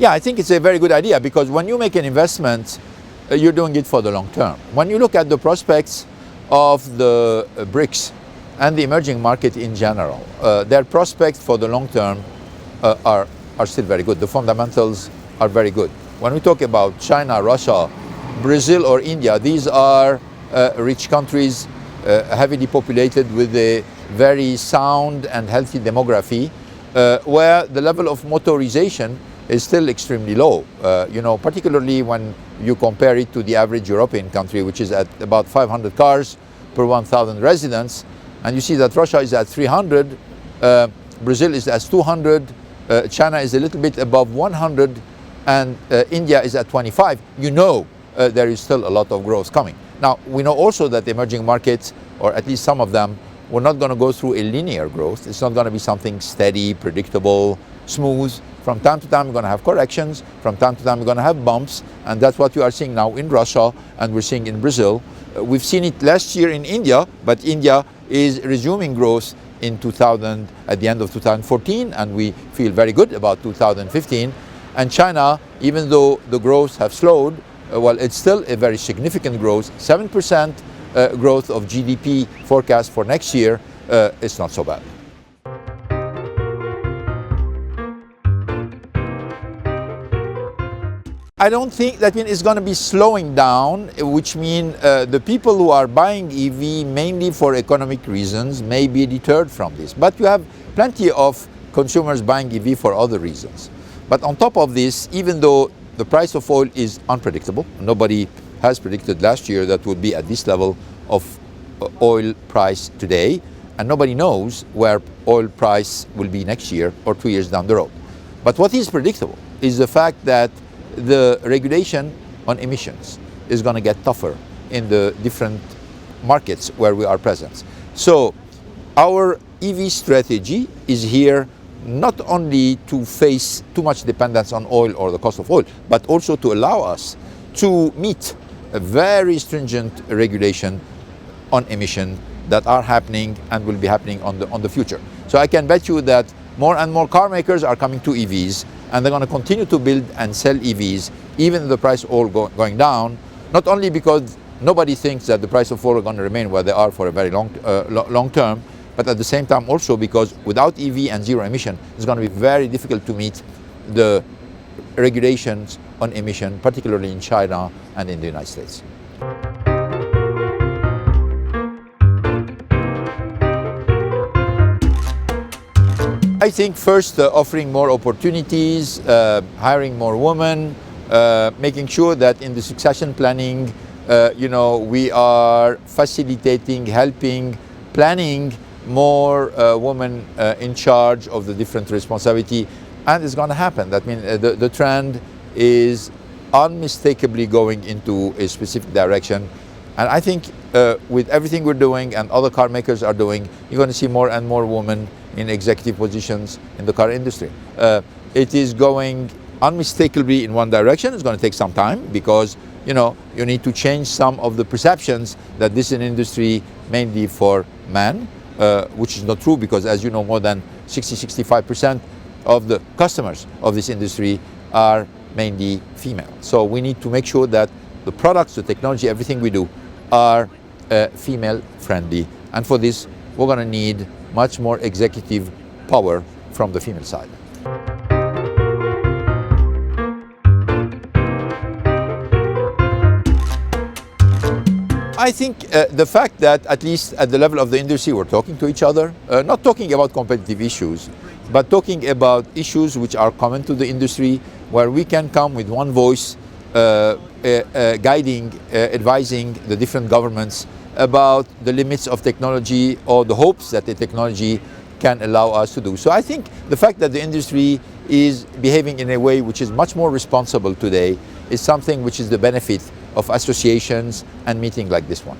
Yeah, I think it's a very good idea because when you make an investment, you're doing it for the long term. When you look at the prospects of the BRICS and the emerging market in general, their prospects for the long term are still very good. The fundamentals are very good. When we talk about China, Russia, Brazil or India, these are rich countries, heavily populated with a very sound and healthy demography, where the level of motorization is still extremely low. Particularly when you compare it to the average European country, which is at about 500 cars per 1,000 residents. And you see that Russia is at 300, Brazil is at 200, China is a little bit above 100, and India is at 25. There is still a lot of growth coming. Now, we know also that the emerging markets, or at least some of them, we're not going to go through a linear growth. It's not going to be something steady, predictable, smooth. From time to time, we're going to have corrections. From time to time, we're going to have bumps. And that's what you are seeing now in Russia, and we're seeing in Brazil. We've seen it last year in India, but India is resuming growth at the end of 2014, and we feel very good about 2015. And China, even though the growth have slowed, it's still a very significant growth. 7% growth of GDP forecast for next year is not so bad. I don't think that it's going to be slowing down, which means the people who are buying EV mainly for economic reasons may be deterred from this. But you have plenty of consumers buying EV for other reasons. But on top of this, even though the price of oil is unpredictable, nobody has predicted last year that would be at this level of oil price today, and nobody knows where oil price will be next year or 2 years down the road. But what is predictable is the fact that the regulation on emissions is going to get tougher in the different markets where we are present. So our EV strategy is here not only to face too much dependence on oil or the cost of oil, but also to allow us to meet a very stringent regulation on emission that are happening and will be happening on the future. So I can bet you that more and more car makers are coming to EVs, and they're going to continue to build and sell EVs, even if the price of oil going down, not only because nobody thinks that the price of oil are going to remain where they are for a very long term, but at the same time also because without EV and zero emission, it's going to be very difficult to meet the regulations on emission, particularly in China and in the United States. I think first offering more opportunities, hiring more women, making sure that in the succession planning, we are facilitating, helping, planning more women in charge of the different responsibility, and it's going to happen. That means the trend is unmistakably going into a specific direction, and I think with everything we're doing and other car makers are doing, you're going to see more and more women in executive positions in the car industry. It is going unmistakably in one direction. It's going to take some time because you need to change some of the perceptions that this is an industry mainly for men, which is not true because, as you know, more than 60-65% of the customers of this industry are mainly female. So we need to make sure that the products, the technology, everything we do are female friendly, and for this we're going to need much more executive power from the female side. I think the fact that at least at the level of the industry we're talking to each other, not talking about competitive issues, but talking about issues which are common to the industry, where we can come with one voice, guiding, advising the different governments about the limits of technology or the hopes that the technology can allow us to do. So I think the fact that the industry is behaving in a way which is much more responsible today is something which is the benefit of associations and meetings like this one.